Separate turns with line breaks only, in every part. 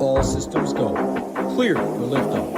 All systems go. Clear for liftoff.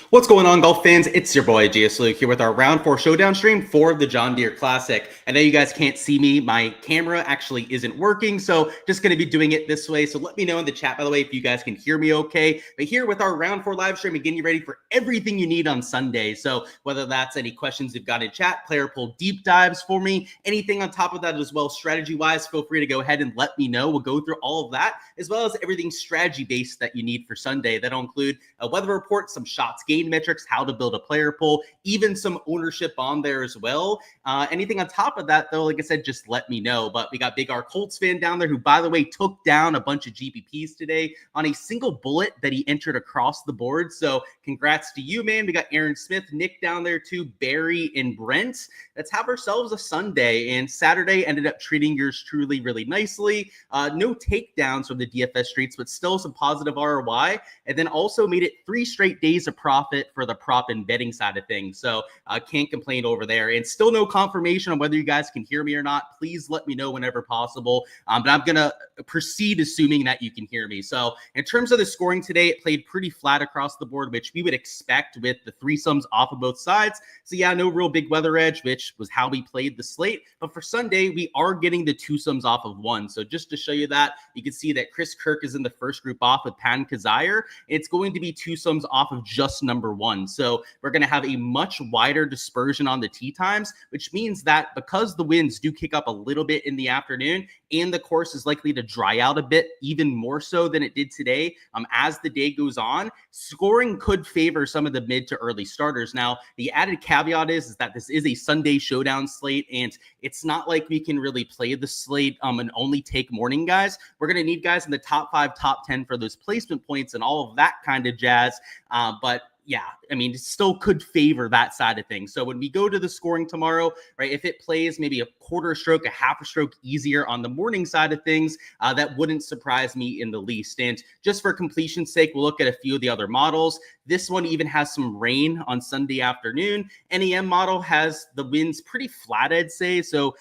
What's going on, golf fans? It's your boy GS Luke here with our round 4 showdown stream for the John Deere Classic. I know you guys can't see me. My camera actually isn't working, so just going to be doing it this way. So let me know in the chat, by the way, if you guys can hear me okay. But here with our round 4 live stream, again, you ready for everything you need on Sunday. So whether that's any questions you've got in chat, player poll deep dives for me, anything on top of that as well, strategy-wise, feel free to go ahead and let me know. We'll go through all of that, as well as everything strategy-based that you need for Sunday. That'll include a weather report, some shots gained metrics, how to build a player pool, even some ownership on there as well. Anything on top of that, though, like I said, just let me know. But we got Big R Colts fan down there who, by the way, took down a bunch of GPPs today on a single bullet that he entered across the board. So congrats to you, man. We got Aaron Smith, Nick down there too, Barry and Brent. Let's have ourselves a Sunday. And Saturday ended up treating yours truly really nicely. No takedowns from the DFS streets, but still some positive ROI. And then also made it 3 straight days of profit for the prop and betting side of things. So can't complain over there. And still no confirmation on whether you guys can hear me or not. Please let me know whenever possible. But I'm going to proceed assuming that you can hear me. So in terms of the scoring today, it played pretty flat across the board, which we would expect with the threesomes off of both sides. So yeah, no real big weather edge, which was how we played the slate. But for Sunday, we are getting the twosomes off of one. So just to show you that, you can see that Chris Kirk is in the first group off with Pan Kazire. It's going to be twosomes off of just number 1. So we're going to have a much wider dispersion on the tee times, which means that because the winds do kick up a little bit in the afternoon and the course is likely to dry out a bit, even more so than it did today, as the day goes on, scoring could favor some of the mid to early starters. Now, the added caveat is that this is a Sunday showdown slate, and it's not like we can really play the slate and only take morning guys. We're going to need guys in the top 5, top 10 for those placement points and all of that kind of jazz. But yeah, I mean, it still could favor that side of things. So when we go to the scoring tomorrow, right, if it plays maybe a quarter stroke, a half a stroke easier on the morning side of things, that wouldn't surprise me in the least. And just for completion's sake, we'll look at a few of the other models. This one even has some rain on Sunday afternoon. NEM model has the winds pretty flat, I'd say. So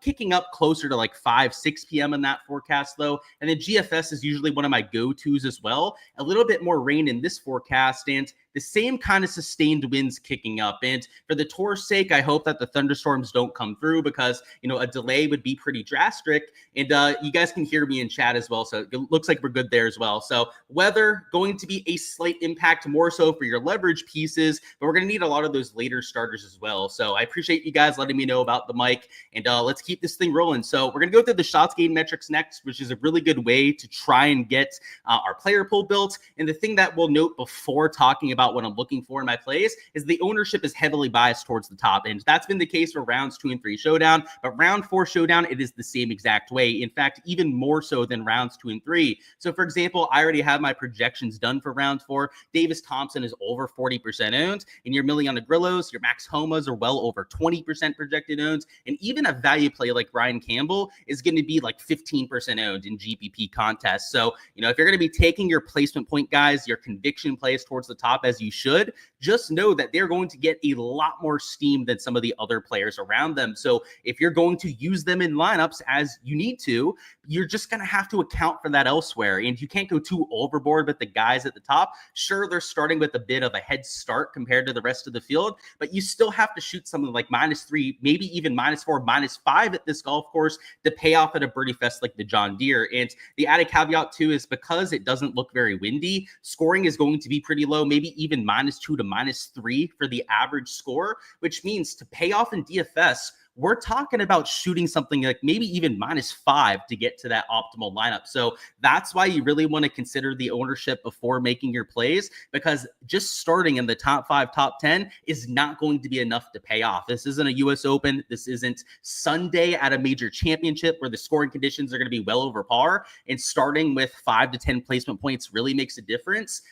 kicking up closer to like 5, 6 p.m. in that forecast, though. And then GFS is usually one of my go-tos as well. A little bit more rain in this forecast, and the same kind of sustained winds kicking up. And for the tour's sake, I hope that the thunderstorms don't come through because, you know, a delay would be pretty drastic. And you guys can hear me in chat as well. So it looks like we're good there as well. So weather going to be a slight impact, more so for your leverage pieces, but we're going to need a lot of those later starters as well. So I appreciate you guys letting me know about the mic, and let's keep this thing rolling. So we're going to go through the shots gained metrics next, which is a really good way to try and get our player pool built. And the thing that we'll note before talking about what I'm looking for in my plays is the ownership is heavily biased towards the top end. That's been the case for rounds 2 and 3 showdown, but round 4 showdown, it is the same exact way. In fact, even more so than rounds 2 and 3. So for example, I already have my projections done for round 4. Davis Thompson is over 40% owned, and your Miliana Grillos, your Max Homas are well over 20% projected owned, and even a value play like Ryan Campbell is going to be like 15% owned in GPP contests. So, you know, if you're going to be taking your placement point guys, your conviction plays towards the top as you should, just know that they're going to get a lot more steam than some of the other players around them. So if you're going to use them in lineups as you need to, you're just going to have to account for that elsewhere. And you can't go too overboard with the guys at the top. Sure, they're starting with a bit of a head start compared to the rest of the field, but you still have to shoot something like -3, maybe even -4, -5 at this golf course to pay off at a birdie fest like the John Deere. And the added caveat too is because it doesn't look very windy, scoring is going to be pretty low, maybe even -2 to -3 for the average score, which means to pay off in DFS, we're talking about shooting something like maybe even -5 to get to that optimal lineup. So that's why you really want to consider the ownership before making your plays, because just starting in the top 5, top 10 is not going to be enough to pay off. This isn't a US Open. This isn't Sunday at a major championship where the scoring conditions are going to be well over par, and starting with 5 to 10 placement points really makes a difference.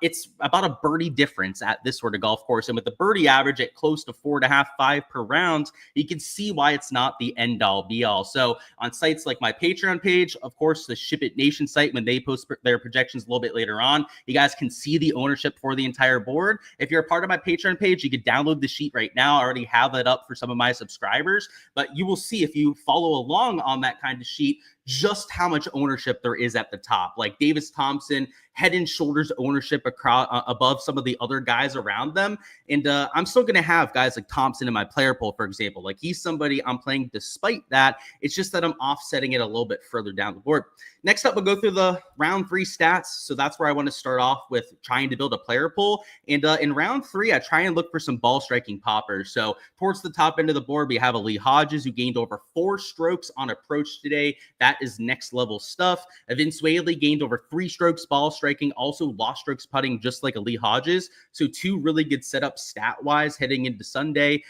It's about a birdie difference at this sort of golf course. And with the birdie average at close to 4.5, 5 per round, you can see why it's not the end all be all. So on sites like my Patreon page, of course, the SHIPIT Nation site, when they post their projections a little bit later on, you guys can see the ownership for the entire board. If you're a part of my Patreon page, you can download the sheet right now. I already have it up for some of my subscribers, but you will see if you follow along on that kind of sheet, just how much ownership there is at the top. Like Davis Thompson, head and shoulders ownership across above some of the other guys around them. And I'm still going to have guys like Thompson in my player pool, for example. Like he's somebody I'm playing despite that. It's just that I'm offsetting it a little bit further down the board. Next up, we'll go through the round 3 stats. So that's where I want to start off with trying to build a player pool. And in round 3, I try and look for some ball striking poppers. So towards the top end of the board, we have a Lee Hodges who gained over 4 strokes on approach today. That is next level stuff. Vince Whaley gained over 3 strokes ball striking, also lost strokes putting just like a Lee Hodges. So 2 really good setups stat-wise heading into Sunday.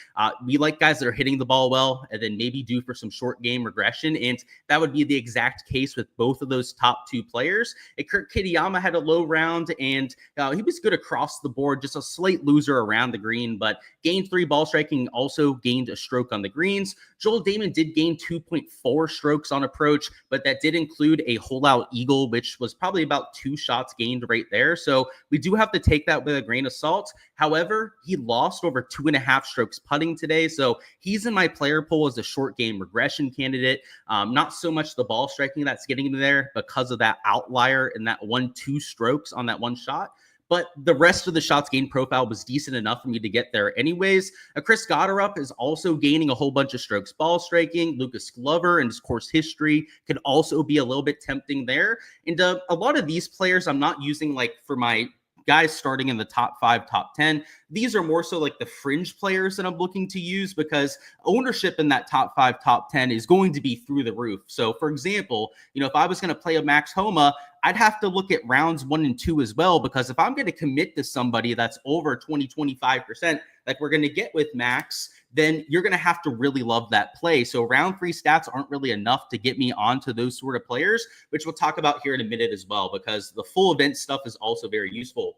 We like guys that are hitting the ball well and then maybe due for some short game regression. And that would be the exact case with both of those top 2 players. And Kurt Kitayama had a low round and he was good across the board, just a slight loser around the green, but gained 3 ball striking, also gained a stroke on the greens. Joel Damon did gain 2.4 strokes on approach, but that did include a hole-out eagle, which was probably about 2 shots gained right there. So we do have to take that with a grain of salt. However, he lost over 2.5 strokes putting today. So he's in my player pool as a short game regression candidate. Not so much the ball striking that's getting him there because of that outlier and that 1-2 strokes on that one shot. But the rest of the shots gained profile was decent enough for me to get there anyways. Chris Gotterup is also gaining a whole bunch of strokes ball striking. Lucas Glover and his course history could also be a little bit tempting there. And a lot of these players I'm not using like for my guys starting in the top 5, top 10. These are more so like the fringe players that I'm looking to use because ownership in that top 5, top 10 is going to be through the roof. So for example, if I was going to play a Max Homa, I'd have to look at rounds 1 and 2 as well, because if I'm going to commit to somebody that's over 25%, like we're going to get with Max, then you're going to have to really love that play. So round 3 stats aren't really enough to get me onto those sort of players, which we'll talk about here in a minute as well, because the full event stuff is also very useful.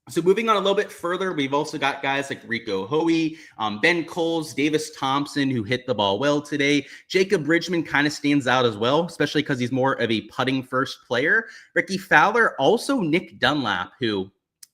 So moving on a little bit further, we've also got guys like Rico Hoey, Ben Coles, Davis Thompson, who hit the ball well today. Jacob Bridgman kind of stands out as well, especially because he's more of a putting first player. Ricky Fowler, also Nick Dunlap, who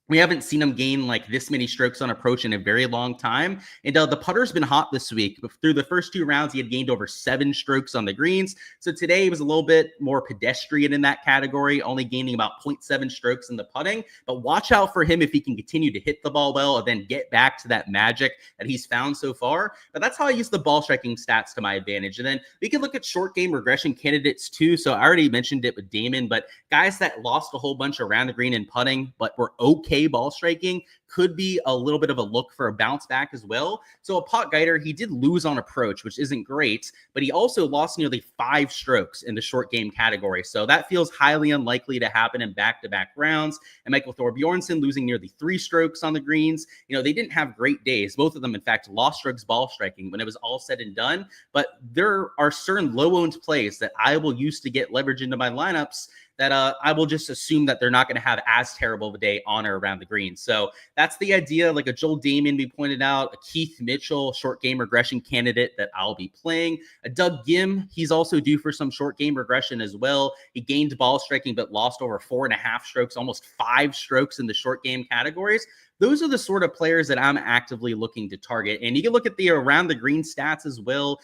we haven't seen him gain like this many strokes on approach in a very long time. And the putter's been hot this week. Through the first 2 rounds, he had gained over 7 strokes on the greens. So today he was a little bit more pedestrian in that category, only gaining about 0.7 strokes in the putting. But watch out for him if he can continue to hit the ball well and then get back to that magic that he's found so far. But that's how I use the ball striking stats to my advantage. And then we can look at short game regression candidates too. So I already mentioned it with Damon, but guys that lost a whole bunch around the green and putting, but were okay ball striking, could be a little bit of a look for a bounce back as well. So a Pot Guider, he did lose on approach, which isn't great, but he also lost nearly 5 strokes in the short game category. So that feels highly unlikely to happen in back-to-back rounds. And Michael Thorbjornsen losing nearly 3 strokes on the greens. They didn't have great days. Both of them, in fact, lost strokes ball striking when it was all said and done. But there are certain low-owned plays that I will use to get leverage into my lineups that I will just assume that they're not going to have as terrible of a day on or around the green. So that's the idea. Like a Joel Damon, we pointed out, a Keith Mitchell, short game regression candidate that I'll be playing. A Doug Gim, he's also due for some short game regression as well. He gained ball striking, but lost over 4.5 strokes, almost 5 strokes in the short game categories. Those are the sort of players that I'm actively looking to target. And you can look at the around the green stats as well.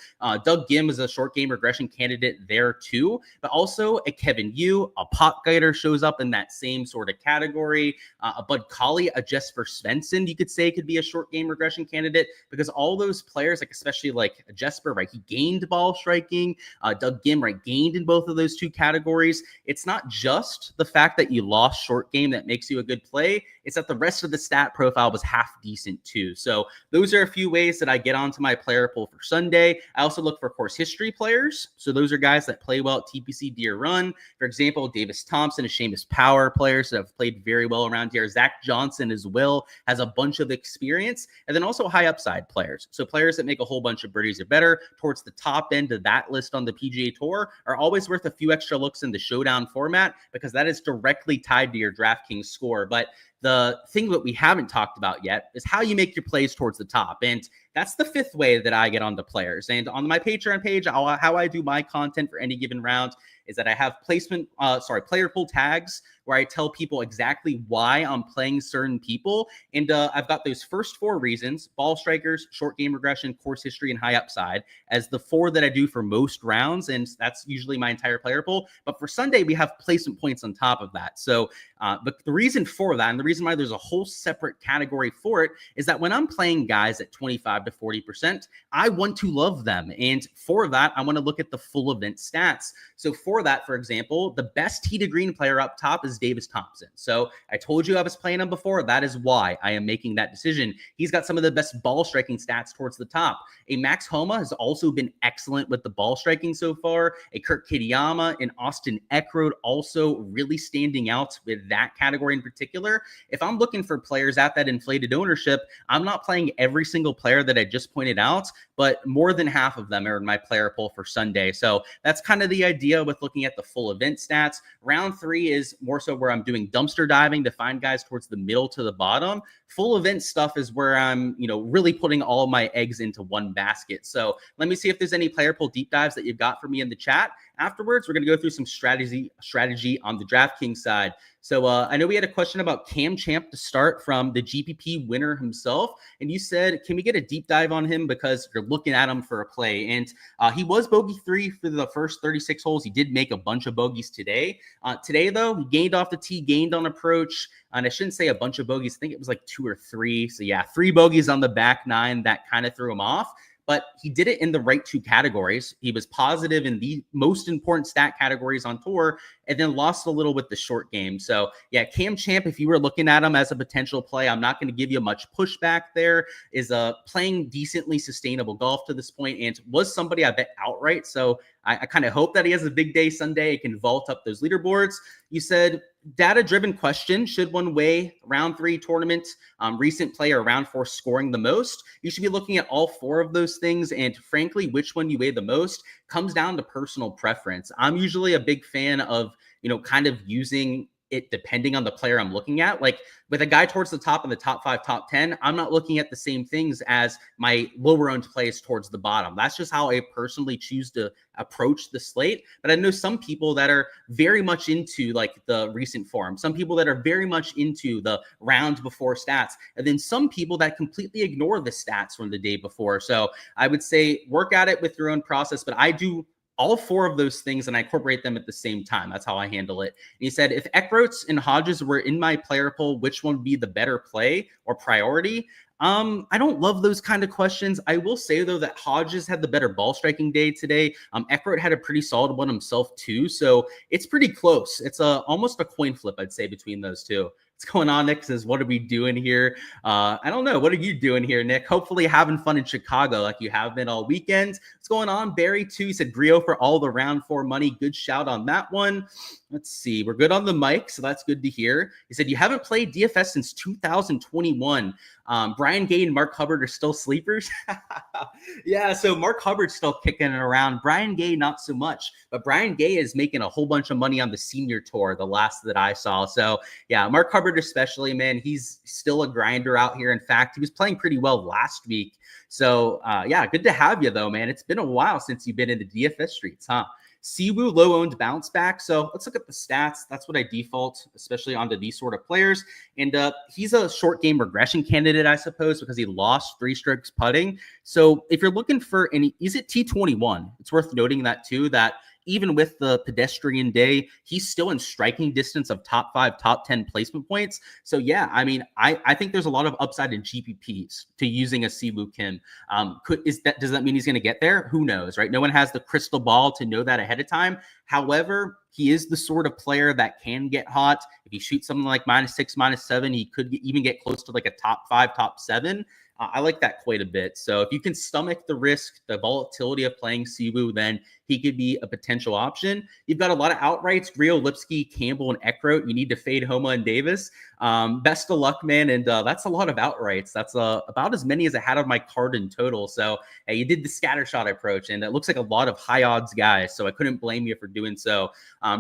Doug Gim is a short game regression candidate there too, but also a Kevin Yu, a Pot Guider shows up in that same sort of category. A Bud Colley, a Jesper Svensson, you could say could be a short game regression candidate, because all those players, like especially like Jesper, right? He gained ball striking. Doug Gim, right? Gained in both of those 2 categories. It's not just the fact that you lost short game that makes you a good play. it's that the rest of the stat profile was half decent too. So those are a few ways that I get onto my player pool for Sunday. I also look for course history players. So those are guys that play well at TPC Deere Run. For example, Davis Thompson and Seamus Power, players that have played very well around here. Zach Johnson as well has a bunch of experience. And then also high upside players. So players that make a whole bunch of birdies or better towards the top end of that list on the PGA Tour are always worth a few extra looks in the showdown format because that is directly tied to your DraftKings score. But the thing that we haven't talked about yet is how you make your plays towards the top. And that's the fifth way that I get onto players. And on my Patreon page, how I do my content for any given round is that I have player pool tags where I tell people exactly why I'm playing certain people. And I've got those first 4 reasons: ball strikers, short game regression, course history, and high upside as the 4 that I do for most rounds. And that's usually my entire player pool. But for Sunday, we have placement points on top of that. So but the reason for that, and the reason why there's a whole separate category for it, is that when I'm playing guys at 25 to 40%, I want to love them. And for that, I want to look at the full event stats. So for that, for example, the best tee to green player up top is Davis Thompson. So I told you I was playing him before. That is why I am making that decision. He's got some of the best ball striking stats towards the top. A Max Homa has also been excellent with the ball striking so far. A Kurt Kitayama and Austin Eckroat also really standing out with that category in particular. If I'm looking for players at that inflated ownership, I'm not playing every single player that I just pointed out, but more than half of them are in my player pool for Sunday. So that's kind of the idea with looking at the full event stats. Round 3 is more so where I'm doing dumpster diving to find guys towards the middle to the bottom. Full event stuff is where I'm, really putting all of my eggs into one basket. So let me see if there's any player pool deep dives that you've got for me in the chat. Afterwards, we're going to go through some strategy on the DraftKings side. So I know we had a question about Cam Champ to start from the GPP winner himself. And you said, can we get a deep dive on him because you're looking at him for a play? And he was bogey 3 for the first 36 holes. He did make a bunch of bogeys today. Today, though, he gained off the tee, gained on approach. And I shouldn't say a bunch of bogeys. I think it was like 2 or 3. So yeah, 3 bogeys on the back 9. That kind of threw him off. But he did it in the right 2 categories. He was positive in the most important stat categories on tour and then lost a little with the short game. So yeah, Cam Champ, if you were looking at him as a potential play, I'm not going to give you much pushback there, is playing decently sustainable golf to this point and was somebody I bet outright. So I kind of hope that he has a big day Sunday and can vault up those leaderboards. You said, data-driven question, should one weigh round 3 tournament, recent player, round 4 scoring the most? You should be looking at all 4 of those things. And frankly, which one you weigh the most comes down to personal preference. I'm usually a big fan of, kind of using it depending on the player I'm looking at. Like with a guy towards the top of the top 5, top 10, I'm not looking at the same things as my lower owned plays towards the bottom. That's just how I personally choose to approach the slate. But I know some people that are very much into like the recent form, some people that are very much into the round before stats, and then some people that completely ignore the stats from the day before. So I would say work at it with your own process, but I do all 4 of those things and I incorporate them at the same time. That's how I handle it. And he said, if Eckroats and Hodges were in my player pool, which one would be the better play or priority? I don't love those kind of questions. I will say, though, that Hodges had the better ball striking day today. Eckroat had a pretty solid one himself, too. So it's pretty close. It's almost a coin flip, I'd say, between those 2. What's going on? Nick says, what are we doing here? I don't know. What are you doing here, Nick? Hopefully having fun in Chicago like you have been all weekend. What's going on? Barry, too. He said, Grio for all the round 4 money. Good shout on that one. Let's see. We're good on the mic, so that's good to hear. He said, you haven't played DFS since 2021. Brian Gay and Mark Hubbard are still sleepers. Yeah, so Mark Hubbard's still kicking it around. Brian Gay, not so much. But Brian Gay is making a whole bunch of money on the senior tour, the last that I saw. So yeah, Mark Hubbard especially, man, he's still a grinder out here. In fact, he was playing pretty well last week. So yeah, good to have you though, man. It's been a while since you've been in the DFS streets, huh? Siwoo low-owned bounce back. So let's look at the stats. That's what I default, especially onto these sort of players. And he's a short game regression candidate, I suppose, because he lost 3 strokes putting. So if you're looking for any, he's at T21. It's worth noting that too, that even with the pedestrian day, he's still in striking distance of top 5, top 10 placement points. So yeah, I mean, I think there's a lot of upside in GPPs to using a Siwoo Kim. Does that mean he's going to get there? Who knows, right? No one has the crystal ball to know that ahead of time. However, He is the sort of player that can get hot. If he shoots something like -6, -7, he could even get close to like a top 5, top 7. I like that quite a bit. So if you can stomach the risk, the volatility of playing Siwoo, then he could be a potential option. You've got a lot of outrights: Rio, Lipsky, Campbell, and Eckroat. You need to fade Homa and Davis. Best of luck, man. And that's a lot of outrights. That's about as many as I had on my card in total. So you did the scattershot approach, and it looks like a lot of high odds guys. So I couldn't blame you for doing so.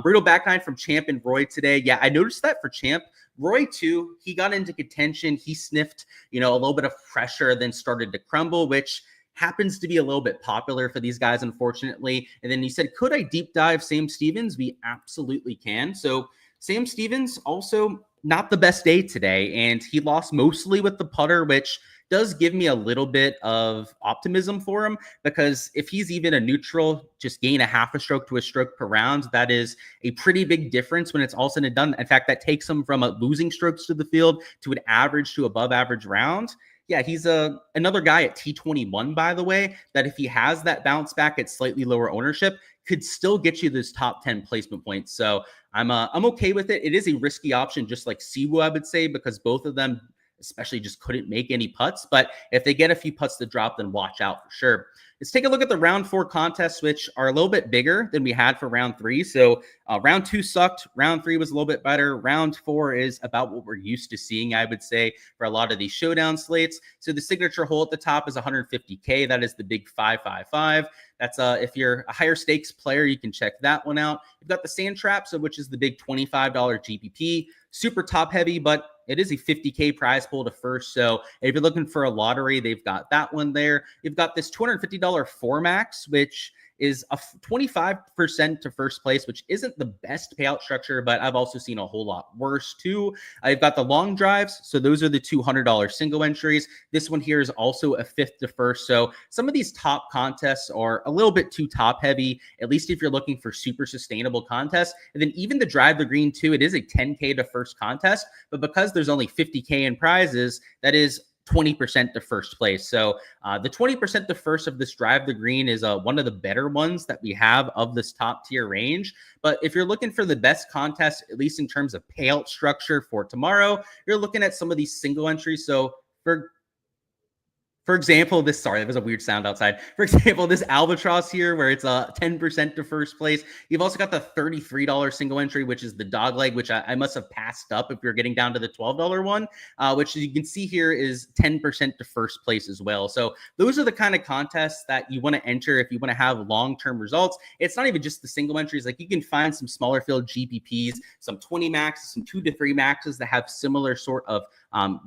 Brutal back nine from Champ and Roy today. Yeah, I noticed that for Champ. Roy, too, he got into contention. He sniffed, a little bit of pressure, then started to crumble, which happens to be a little bit popular for these guys, unfortunately. And then he said, could I deep dive Sam Stevens? We absolutely can. So Sam Stevens also not the best day today, and he lost mostly with the putter, which does give me a little bit of optimism for him, because if he's even a neutral, just gain a half a stroke to a stroke per round, that is a pretty big difference when it's all said and done. In fact, that takes him from a losing strokes to the field to an average to above average round. Yeah, he's another guy at T21, by the way, that if he has that bounce back at slightly lower ownership, could still get you those top 10 placement points. So I'm okay with it. It is a risky option, just like Siwoo, I would say, because both of them especially just couldn't make any putts. But if they get a few putts to drop, then watch out for sure. Let's take a look at the round 4 contests, which are a little bit bigger than we had for round 3. So round 2 sucked. Round 3 was a little bit better. Round 4 is about what we're used to seeing, I would say, for a lot of these showdown slates. So the signature hole at the top is 150K. That is the big 555. That's if you're a higher stakes player, you can check that one out. You've got the sand trap, so which is the big $25 GPP. Super top heavy, but it is a 50K prize pool to first. So if you're looking for a lottery, they've got that one there. You've got this $250 4max, which is a 25% to first place, which isn't the best payout structure, but I've also seen a whole lot worse too. I've got the long drives. So those are the $200 single entries. This one here is also a 5th to first. So some of these top contests are a little bit too top heavy, at least if you're looking for super sustainable contests. And then even the drive the green too, it is a 10K to first contest, but because there's only 50K in prizes, that is 20% to first place. So the 20% to first of this drive the green is one of the better ones that we have of this top tier range. But if you're looking for the best contest, at least in terms of payout structure for tomorrow, you're looking at some of these single entries. So for example, sorry, that was a weird sound outside. For example, this Albatross here, where it's 10% to first place. You've also got the $33 single entry, which is the dog leg, which I must have passed up if you're getting down to the $12 one, which you can see here is 10% to first place as well. So those are the kind of contests that you want to enter if you want to have long-term results. It's not even just the single entries. Like you can find some smaller field GPPs, some 20 maxes, some 2 to 3 maxes that have similar sort of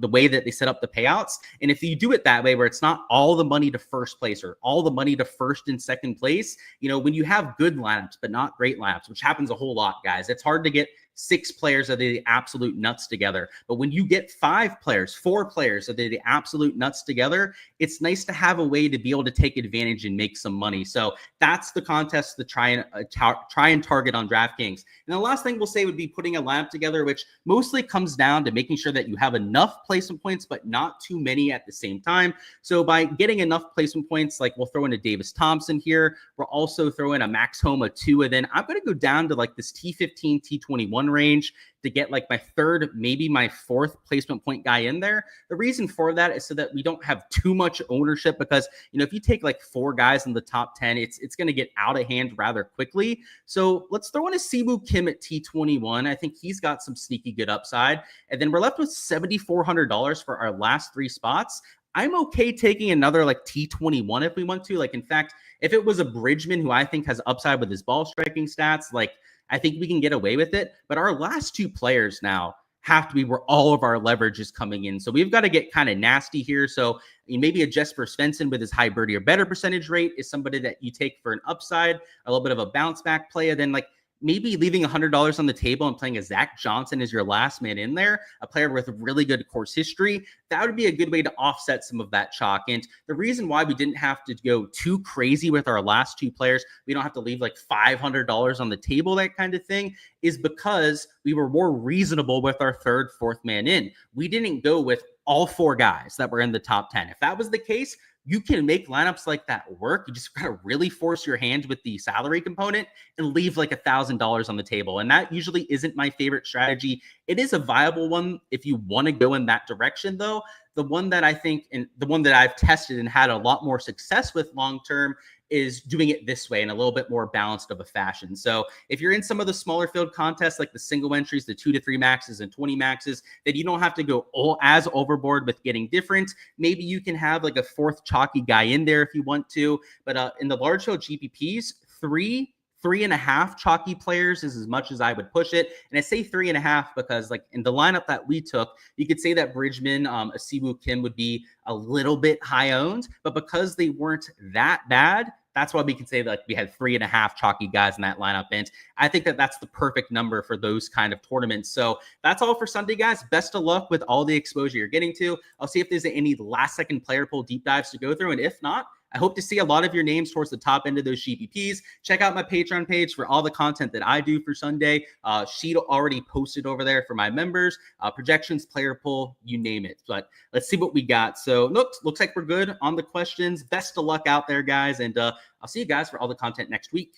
the way that they set up the payouts. And if you do it that way, where it's not all the money to first place or all the money to first and second place, when you have good lineups, but not great lineups, which happens a whole lot, guys, it's hard to get 6 players that are the absolute nuts together. But when you get 5 players, 4 players that are the absolute nuts together, it's nice to have a way to be able to take advantage and make some money. So that's the contest to try and target on DraftKings. And the last thing we'll say would be putting a lineup together, which mostly comes down to making sure that you have enough placement points, but not too many at the same time. So by getting enough placement points, like we'll throw in a Davis Thompson here, we'll also throw in a Max Homa 2, and then I'm going to go down to like this T15, T21 range to get like my 3rd, maybe my 4th placement point guy in there. The reason for that is so that we don't have too much ownership, because if you take like 4 guys in the top 10, it's going to get out of hand rather quickly. So let's throw in a Siwoo Kim at T21. I think he's got some sneaky good upside. And then we're left with $7,400 for our last 3 spots. I'm okay taking another like T21 if we want to. Like, in fact, if it was a Bridgman who I think has upside with his ball striking stats, like I think we can get away with it. But our last 2 players now have to be where all of our leverage is coming in. So we've got to get kind of nasty here. So maybe a Jesper Svensson with his high birdie or better percentage rate is somebody that you take for an upside, a little bit of a bounce back play. And then like maybe leaving $100 on the table and playing a Zach Johnson as your last man in there, a player with really good course history. That would be a good way to offset some of that chalk. And the reason why we didn't have to go too crazy with our last 2 players, we don't have to leave like $500 on the table, that kind of thing, is because we were more reasonable with our 3rd, 4th man in. We didn't go with all 4 guys that were in the top 10. If that was the case, you can make lineups like that work. You just gotta really force your hand with the salary component and leave like $1,000 on the table. And that usually isn't my favorite strategy. It is a viable one if you want to go in that direction, though. The one that I think, and the one that I've tested and had a lot more success with long term, is doing it this way in a little bit more balanced of a fashion. So if you're in some of the smaller field contests, like the single entries, the 2 to 3 maxes and 20 maxes, then you don't have to go as overboard with getting different. Maybe you can have like a fourth chalky guy in there if you want to. But in the large field GPPs, 3.5 chalky players is as much as I would push it. And I say 3.5 because, like, in the lineup that we took, you could say that Bridgman, Asiwoo Kim would be a little bit high owned, but because they weren't that bad, that's why we can say that, like, we had 3.5 chalky guys in that lineup. And I think that that's the perfect number for those kind of tournaments. So that's all for Sunday, guys. Best of luck with all the exposure you're getting to. I'll see if there's any last second player pool deep dives to go through. And if not, I hope to see a lot of your names towards the top end of those GPPs. Check out my Patreon page for all the content that I do for Sunday. Sheet already posted over there for my members. Projections, player pool, you name it. But let's see what we got. So looks like we're good on the questions. Best of luck out there, guys. And I'll see you guys for all the content next week.